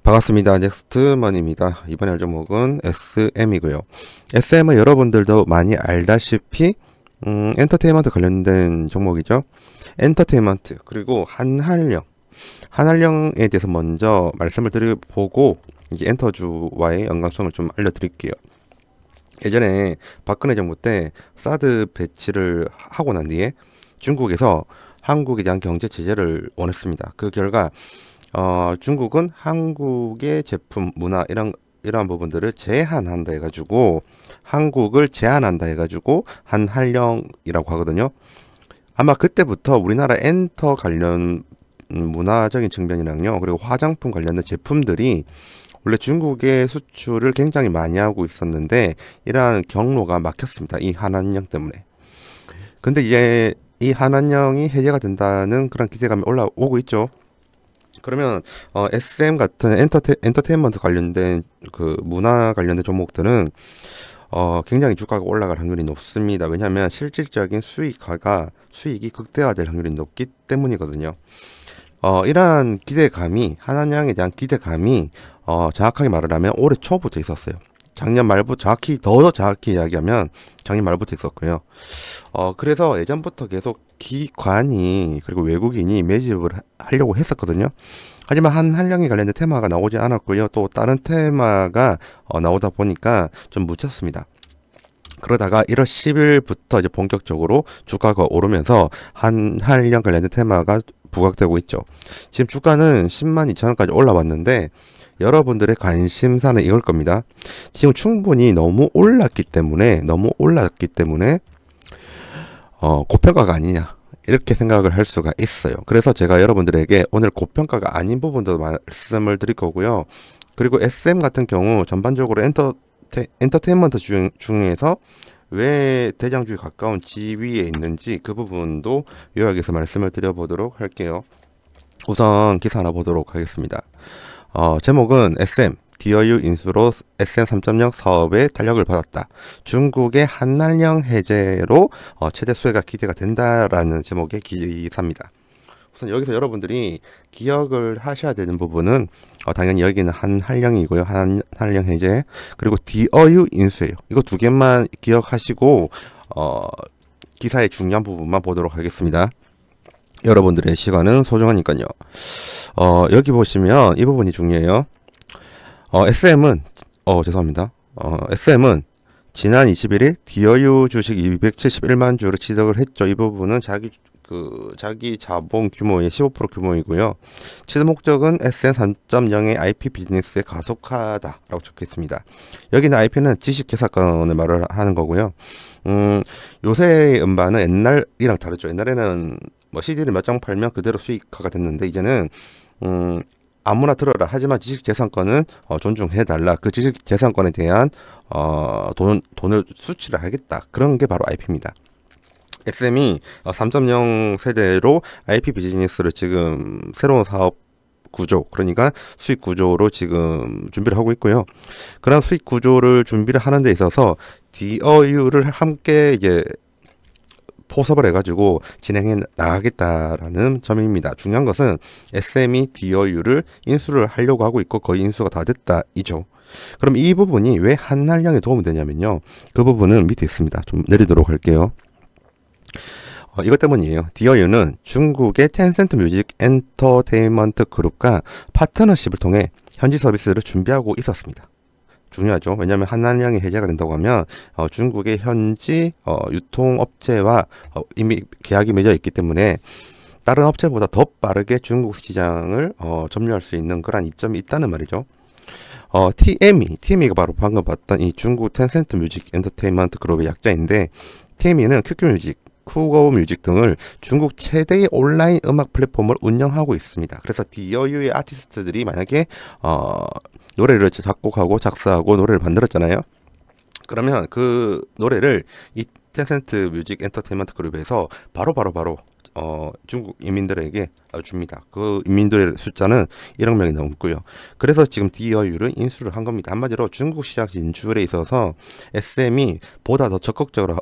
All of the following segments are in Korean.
반갑습니다. 넥스트먼입니다. 이번에 할 종목은 SM이고요. SM은 여러분들도 많이 알다시피 엔터테인먼트 관련된 종목이죠. 엔터테인먼트 그리고 한한령에 대해서 먼저 말씀을 드려보고 이제 엔터주와의 연관성을 좀 알려드릴게요. 예전에 박근혜 정부 때 사드 배치를 하고 난 뒤에 중국에서 한국에 대한 경제 제재를 원했습니다. 그 결과 중국은 한국의 제품, 문화 이러한 부분들을 제한한다 해가지고 한국을 제한한다 해가지고 한한령이라고 하거든요. 아마 그때부터 우리나라 엔터 관련 문화적인 측면이랑요, 그리고 화장품 관련된 제품들이 원래 중국의 수출을 굉장히 많이 하고 있었는데 이러한 경로가 막혔습니다. 이 한한령 때문에. 근데 이제 이 한한령이 해제가 된다는 그런 기대감이 올라오고 있죠. 그러면 SM 같은 엔터테인먼트 관련된 그 문화 관련된 종목들은 굉장히 주가가 올라갈 확률이 높습니다. 왜냐하면 실질적인 수익이 극대화될 확률이 높기 때문이거든요. 이러한 기대감이 한한령에 대한 기대감이 정확하게 말을 하면 올해 초부터 있었어요. 작년 말부터 더 정확히 이야기하면 작년 말부터 있었고요. 그래서 예전부터 계속 기관이 그리고 외국인이 매집을 하려고 했었거든요. 하지만 한한령에 관련된 테마가 나오지 않았고요. 또 다른 테마가 나오다 보니까 좀 묻혔습니다. 그러다가 1월 10일부터 이제 본격적으로 주가가 오르면서 한한령 관련된 테마가 부각되고 있죠. 지금 주가는 102,000원까지 올라왔는데 여러분들의 관심사는 이걸 겁니다. 지금 충분히 너무 올랐기 때문에 고평가가 아니냐 이렇게 생각을 할 수가 있어요. 그래서 제가 여러분들에게 오늘 고평가가 아닌 부분도 말씀을 드릴 거고요. 그리고 SM 같은 경우 전반적으로 엔터테인먼트 중에서 왜 대장주에 가까운 지위에 있는지 그 부분도 요약해서 말씀을 드려보도록 할게요. 우선 기사 하나 보도록 하겠습니다. 제목은 SM 디어유 인수로 SM 3.0 사업에 탄력을 받았다. 중국의 한한령 해제로 최대 수혜가 기대가 된다라는 제목의 기사입니다. 우선 여기서 여러분들이 기억을 하셔야 되는 부분은 당연히 여기는 한한령이고요. 한한령 해제 그리고 디어유 인수예요. 이거 두 개만 기억하시고 기사의 중요한 부분만 보도록 하겠습니다. 여러분들의 시간은 소중하니까요. 여기 보시면 이 부분이 중요해요. SM은 SM은 지난 21일 디어유 주식 271만 주를 취득을 했죠. 이 부분은 자기 자본 규모의 15% 규모이고요. 취득 목적은 SM 3.0의 IP 비즈니스의 가속화다라고 적혀 있습니다. 여기는 IP는 지식 재산권을 말을 하는 거고요. 요새 음반은 옛날이랑 다르죠. 옛날에는 뭐 CD를 몇 장 팔면 그대로 수익화가 됐는데 이제는 아무나 들어라. 하지만 지식재산권은 존중해달라. 그 지식재산권에 대한 돈을 수취를 하겠다. 그런 게 바로 IP입니다. SM이 3.0 세대로 IP 비즈니스를 지금 새로운 사업 구조, 그러니까 수익 구조로 지금 준비를 하고 있고요. 그런 수익 구조를 준비를 하는 데 있어서 DOU를 함께 이제 포섭을 해가지고 진행해 나가겠다라는 점입니다. 중요한 것은 SM이 DOU를 인수를 하려고 하고 있고 거의 인수가 다 됐다 이죠. 그럼 이 부분이 왜 한한령에 도움이 되냐면요. 그 부분은 밑에 있습니다. 좀 내리도록 할게요. 이것 때문이에요. DOU는 중국의 텐센트 뮤직 엔터테인먼트 그룹과 파트너십을 통해 현지 서비스를 준비하고 있었습니다. 중요하죠. 왜냐하면 한한령이 해제가 된다고 하면 중국의 현지 유통업체와 이미 계약이 맺어 있기 때문에 다른 업체보다 더 빠르게 중국 시장을 점유할 수 있는 그런 이점이 있다는 말이죠. TME가 바로 방금 봤던 이 중국 텐센트 뮤직 엔터테인먼트 그룹의 약자인데 TME는 QQ뮤직, 쿠거뮤직 등을 중국 최대의 온라인 음악 플랫폼을 운영하고 있습니다. 그래서 DOU의 아티스트들이 만약에 노래를 작곡하고 작사하고 노래를 만들었잖아요. 그러면 그 노래를 이 텐센트 뮤직 엔터테인먼트 그룹에서 바로 중국 인민들에게 줍니다. 그 인민들의 숫자는 1억 명이 넘고요. 그래서 지금 DOU를 인수를 한 겁니다. 한마디로 중국 시장 진출에 있어서 SM이 보다 더 적극적으로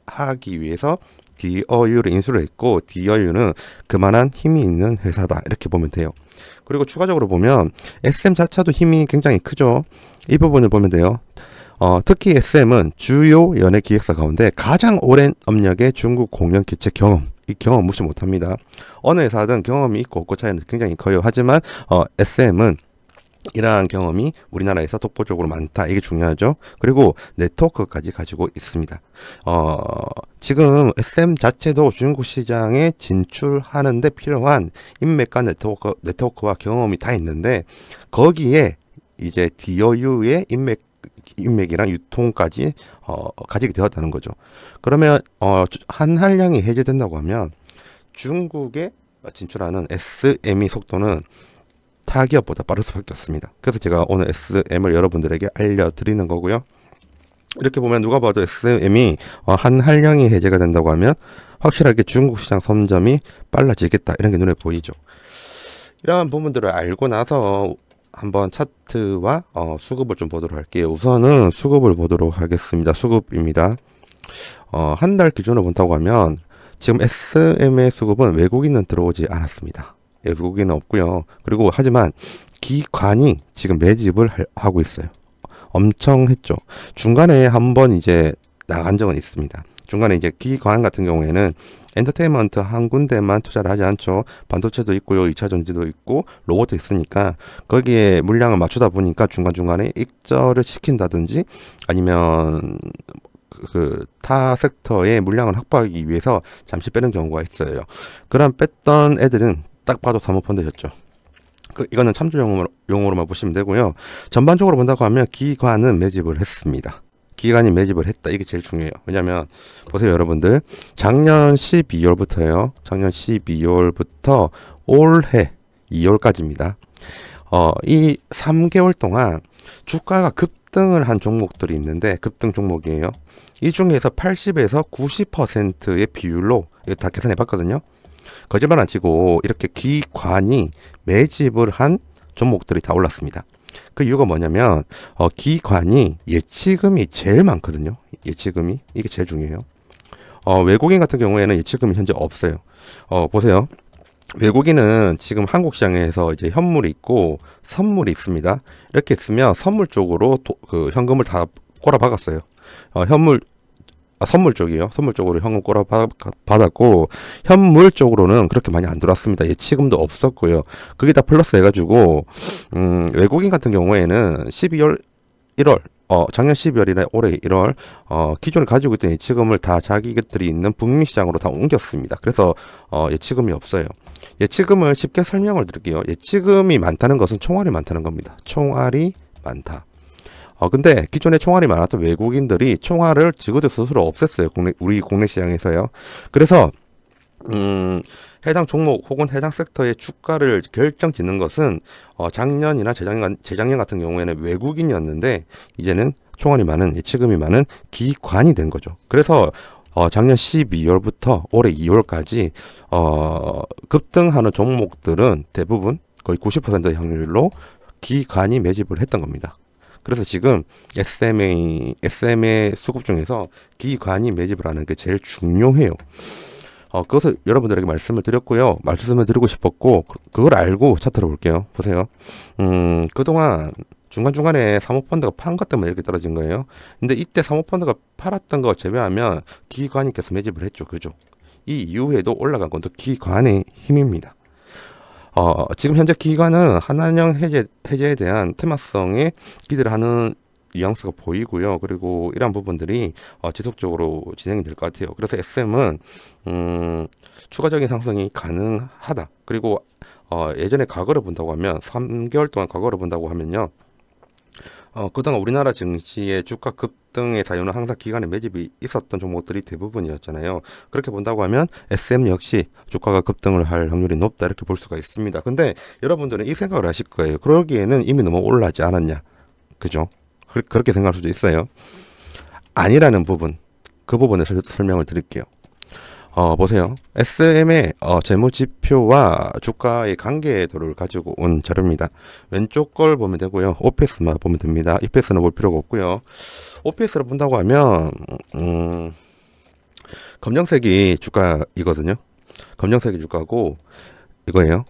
하기 위해서 DOU를 인수를 했고 DOU는 그만한 힘이 있는 회사다 이렇게 보면 돼요. 그리고 추가적으로 보면 SM 자체도 힘이 굉장히 크죠. 이 부분을 보면 돼요. 특히 SM은 주요 연예 기획사 가운데 가장 오랜 업력의 중국 공연 개최 경험, 이 경험 무시 못합니다. 어느 회사든 경험이 있고 없고 차이는 굉장히 커요. 하지만 SM은 이러한 경험이 우리나라에서 독보적으로 많다. 이게 중요하죠. 그리고 네트워크까지 가지고 있습니다. 지금 SM 자체도 중국 시장에 진출하는데 필요한 인맥과 네트워크와 경험이 다 있는데 거기에 이제 DOU의 인맥이랑 유통까지 가지게 되었다는 거죠. 그러면 한한량이 해제된다고 하면 중국에 진출하는 SM의 속도는 타 기업보다 빠를 수밖에 없습니다. 그래서 제가 오늘 SM을 여러분들에게 알려드리는 거고요. 이렇게 보면 누가 봐도 SM이 한한량이 해제가 된다고 하면 확실하게 중국 시장 선점이 빨라지겠다 이런 게 눈에 보이죠. 이러한 부분들을 알고 나서 한번 차트와 수급을 좀 보도록 할게요. 우선은 수급을 보도록 하겠습니다. 수급입니다. 한 달 기준으로 본다고 하면 지금 SM의 수급은 외국인은 들어오지 않았습니다. 외국인은 없고요. 그리고 하지만 기관이 지금 매집을 하고 있어요. 엄청 했죠. 중간에 한번 이제 나간 적은 있습니다. 중간에 이제 기관 같은 경우에는 엔터테인먼트 한 군데만 투자를 하지 않죠. 반도체도 있고요. 2차 전지도 있고 로봇도 있으니까 거기에 물량을 맞추다 보니까 중간중간에 익절을 시킨다든지 아니면 타 섹터의 물량을 확보하기 위해서 잠시 빼는 경우가 있어요. 그런 뺐던 애들은 딱 봐도 사모펀드였죠. 이거는 참조용으로만 보시면 되고요. 전반적으로 본다고 하면 기관은 매집을 했습니다. 기관이 매집을 했다. 이게 제일 중요해요. 왜냐면 보세요 여러분들. 작년 12월부터요. 작년 12월부터 올해 2월까지입니다. 이 3개월 동안 주가가 급등을 한 종목들이 있는데 급등 종목이에요. 이 중에서 80에서 90%의 비율로 이거 다 계산해 봤거든요. 거짓말 안 치고 이렇게 기관이 매집을 한 종목들이 다 올랐습니다. 그 이유가 뭐냐면 기관이 예치금이 제일 많거든요. 예치금이 이게 제일 중요해요. 외국인 같은 경우에는 예치금이 현재 없어요. 보세요. 외국인은 지금 한국 시장에서 이제 현물이 있고 선물이 있습니다. 이렇게 있으면 선물 쪽으로 그 현금을 다 꼬라박았어요. 선물 쪽이요. 선물 쪽으로 현금 받았고 현물 쪽으로는 그렇게 많이 안 들어왔습니다. 예치금도 없었고요. 그게 다 플러스 해가지고 외국인 같은 경우에는 12월 1월 작년 12월이나 올해 1월 기존에 가지고 있던 예치금을 다 자기들이 있는 북미 시장으로 다 옮겼습니다. 그래서 예치금이 없어요. 예치금을 쉽게 설명을 드릴게요. 예치금이 많다는 것은 총알이 많다는 겁니다. 총알이 많다. 근데 기존에 총알이 많았던 외국인들이 총알을 지그들 스스로 없앴어요. 우리 국내 시장에서요. 그래서 해당 종목 혹은 해당 섹터의 주가를 결정짓는 것은 작년이나 재작년 같은 경우에는 외국인이었는데 이제는 총알이 많은 예치금이 많은 기관이 된 거죠. 그래서 작년 12월부터 올해 2월까지 급등하는 종목들은 대부분 거의 90%의 확률로 기관이 매집을 했던 겁니다. 그래서 지금 SM의 수급 중에서 기관이 매집을 하는 게 제일 중요해요. 그것을 여러분들에게 말씀을 드렸고요. 말씀을 드리고 싶었고 그걸 알고 차트를 볼게요. 보세요. 그동안 중간중간에 사모펀드가 판 것 때문에 이렇게 떨어진 거예요. 근데 이때 사모펀드가 팔았던 거 제외하면 기관이 계속 매집을 했죠. 그죠? 이 이후에도 올라간 건 또 기관의 힘입니다. 지금 현재 기관은 한한령 해제에 대한 테마성에 기대를 하는 뉘앙스가 보이고요. 그리고 이러한 부분들이 지속적으로 진행이 될 것 같아요. 그래서 SM은 추가적인 상승이 가능하다. 그리고 예전에 과거를 본다고 하면 3개월 동안 과거를 본다고 하면요. 그동안 우리나라 증시의 주가 급등의 사유는 항상 기관의 매집이 있었던 종목들이 대부분이었잖아요. 그렇게 본다고 하면 SM 역시 주가가 급등을 할 확률이 높다 이렇게 볼 수가 있습니다. 근데 여러분들은 이 생각을 하실 거예요. 그러기에는 이미 너무 올라지 않았냐. 그죠? 그렇게 생각할 수도 있어요. 아니라는 부분, 그 부분을 설명을 드릴게요. 보세요. SM의 재무지표와 주가의 관계도를 가지고 온 자료입니다. 왼쪽 걸 보면 되고요. OPS만 보면 됩니다. EPS는 볼 필요가 없고요. OPS를 본다고 하면 검정색이 주가이거든요. 검정색이 주가고 이거예요.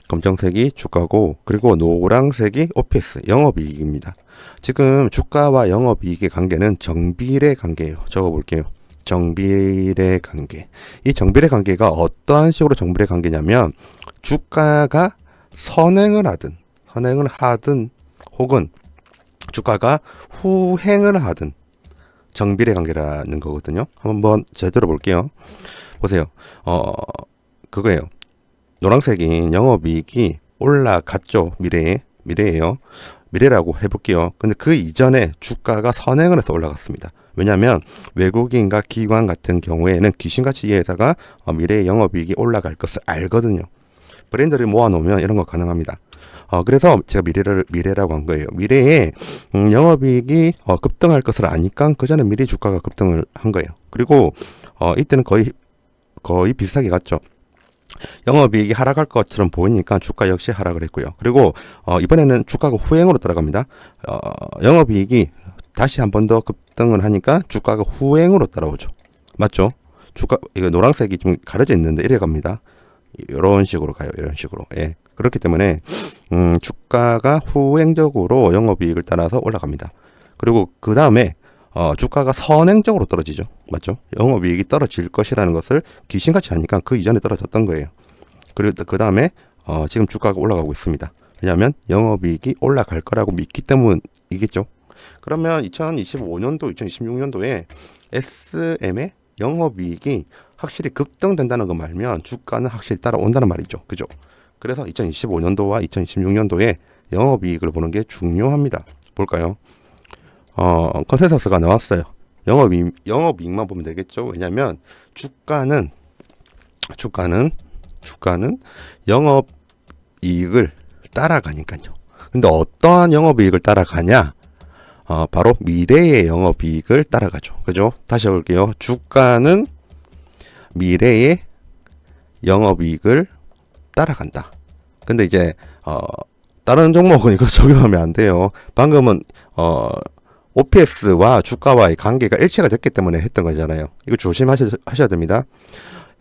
검정색이 주가고 그리고 노란색이 OPS 영업이익입니다. 지금 주가와 영업이익의 관계는 정비례 관계예요. 적어볼게요. 정비례 관계. 이 정비례 관계가 어떠한 식으로 정비례 관계냐면 주가가 선행을 하든 혹은 주가가 후행을 하든 정비례 관계라는 거거든요. 한번 제대로 볼게요. 보세요. 그거예요. 노란색인 영업이익이 올라갔죠. 미래예요. 미래라고 해볼게요. 근데 그 이전에 주가가 선행을 해서 올라갔습니다. 왜냐하면 외국인과 기관 같은 경우에는 귀신같이 이 회사가 미래의 영업이익이 올라갈 것을 알거든요. 브랜드를 모아놓으면 이런 거 가능합니다. 그래서 제가 미래라고 한 거예요. 미래에 영업이익이 급등할 것을 아니까 그 전에 미래 주가가 급등을 한 거예요. 그리고 이때는 거의 비슷하게 갔죠. 영업이익이 하락할 것처럼 보이니까 주가 역시 하락을 했고요. 그리고 이번에는 주가가 후행으로 따라갑니다. 영업이익이 다시 한 번 더 급등을 하니까 주가가 후행으로 따라오죠. 맞죠? 이거 노란색이 좀 가려져 있는데 이래 갑니다. 이런 식으로 가요. 이런 식으로. 예. 그렇기 때문에 주가가 후행적으로 영업이익을 따라서 올라갑니다. 그리고 그 다음에 주가가 선행적으로 떨어지죠. 맞죠? 영업이익이 떨어질 것이라는 것을 귀신같이 하니까 그 이전에 떨어졌던 거예요. 그리고 그 다음에 지금 주가가 올라가고 있습니다. 왜냐하면 영업이익이 올라갈 거라고 믿기 때문이겠죠. 그러면 2025년도, 2026년도에 SM의 영업이익이 확실히 급등된다는 거 말면 주가는 확실히 따라온다는 말이죠. 그죠? 그래서 2025년도와 2026년도에 영업이익을 보는 게 중요합니다. 볼까요? 컨센서스가 나왔어요. 영업이익만 보면 되겠죠. 왜냐하면 주가는 영업이익을 따라가니까요. 근데 어떠한 영업이익을 따라가냐? 바로 미래의 영업이익을 따라가죠. 그죠? 다시 해볼게요. 주가는 미래의 영업이익을 따라간다. 근데 이제 다른 종목은 이거 적용하면 안 돼요. 방금은 OPS와 주가와의 관계가 일치가 됐기 때문에 했던 거잖아요. 이거 조심하셔야 됩니다.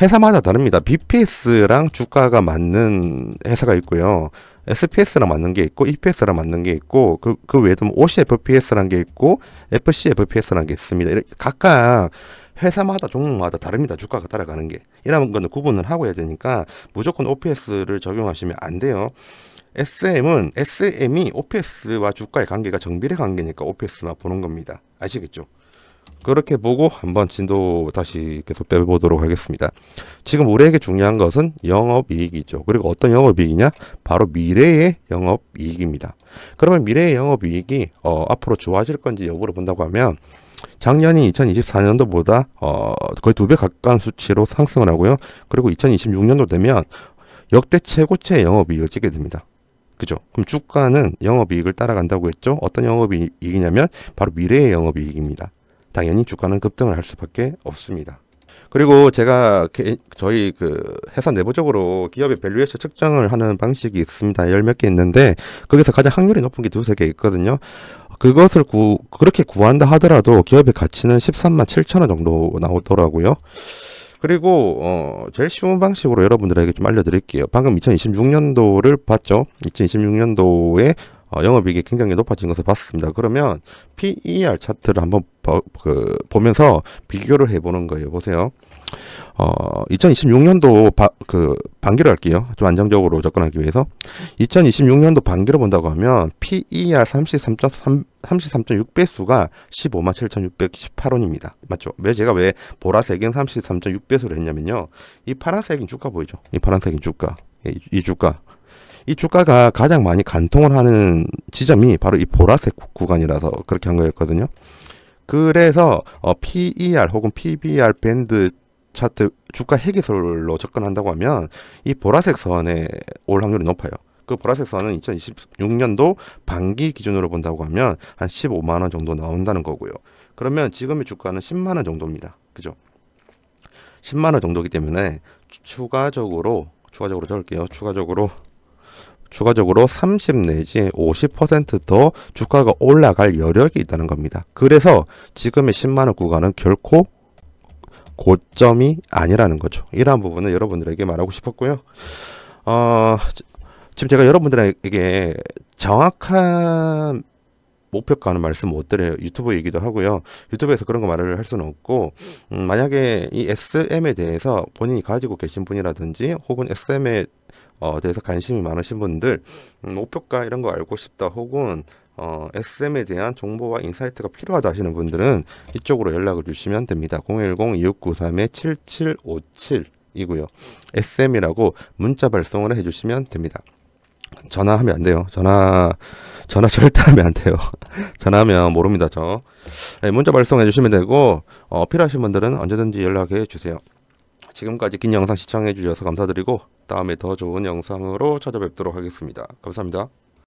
회사마다 다릅니다. BPS랑 주가가 맞는 회사가 있고요. SPS랑 맞는 게 있고 EPS랑 맞는 게 있고 그 외에도 OCFPS라는 게 있고 FCFPS라는 게 있습니다. 각각 회사마다 종목마다 다릅니다. 주가가 따라가는 게. 이런 거는 구분을 하고 해야 되니까 무조건 OPS를 적용하시면 안 돼요. SM이 OPS와 주가의 관계가 정비례 관계니까 OPS만 보는 겁니다. 아시겠죠? 그렇게 보고 한번 진도 다시 계속 빼보도록 하겠습니다. 지금 우리에게 중요한 것은 영업이익이죠. 그리고 어떤 영업이익이냐? 바로 미래의 영업이익입니다. 그러면 미래의 영업이익이 앞으로 좋아질 건지 여부를 본다고 하면 작년이 2024년도보다 거의 2배 가까운 수치로 상승을 하고요. 그리고 2026년도 되면 역대 최고치의 영업이익을 찍게 됩니다. 그죠? 그럼 주가는 영업이익을 따라간다고 했죠? 어떤 영업이익이냐면 바로 미래의 영업이익입니다. 당연히 주가는 급등을 할 수밖에 없습니다. 그리고 제가 저희 회사 내부적으로 기업의 밸류에이션 측정을 하는 방식이 있습니다. 열 몇 개 있는데 거기서 가장 확률이 높은 게 2-3개 있거든요. 그것을 그렇게 구한다 하더라도 기업의 가치는 13만 7천 원 정도 나오더라고요. 그리고 제일 쉬운 방식으로 여러분들에게 좀 알려드릴게요. 방금 2026년도를 봤죠. 2026년도에 영업이익이 굉장히 높아진 것을 봤습니다. 그러면 PER 차트를 한번 보면서 비교를 해보는 거예요. 보세요. 2026년도 반기로 할게요. 좀 안정적으로 접근하기 위해서. 2026년도 반기로 본다고 하면 PER 33.6배수가 15만 7,618원입니다. 맞죠? 제가 왜 보라색인 33.6배수를 했냐면요. 이 파란색인 주가 보이죠? 이 파란색인 주가. 이 주가가 가장 많이 간통을 하는 지점이 바로 이 보라색 구간이라서 그렇게 한 거였거든요. 그래서 PER 혹은 PBR 밴드 차트 주가 회귀설로 접근한다고 하면 이 보라색 선에 올 확률이 높아요. 그 보라색 선은 2026년도 반기 기준으로 본다고 하면 한 15만 원 정도 나온다는 거고요. 그러면 지금의 주가는 10만 원 정도입니다. 그죠? 10만 원 정도이기 때문에 추가적으로 적을게요. 추가적으로 30 내지 50% 더 주가가 올라갈 여력이 있다는 겁니다. 그래서 지금의 10만 원 구간은 결코 고점이 아니라는 거죠. 이러한 부분은 여러분들에게 말하고 싶었고요. 지금 제가 여러분들에게 정확한 목표가는 말씀 못 드려요. 유튜브 얘기도 하고요. 유튜브에서 그런 거 말을 할 수는 없고, 만약에 이 SM에 대해서 본인이 가지고 계신 분이라든지 혹은 SM에 대해서 관심이 많으신 분들, 목표가 이런 거 알고 싶다 혹은 SM에 대한 정보와 인사이트가 필요하다 하시는 분들은 이쪽으로 연락을 주시면 됩니다. 010-2693-7757 이고요. SM이라고 문자 발송을 해주시면 됩니다. 전화하면 안 돼요. 전화 절대 하면 안 돼요. 전화하면 모릅니다, 저. 네, 문자 발송해 주시면 되고, 필요하신 분들은 언제든지 연락해 주세요. 지금까지 긴 영상 시청해 주셔서 감사드리고, 다음에 더 좋은 영상으로 찾아뵙도록 하겠습니다. 감사합니다.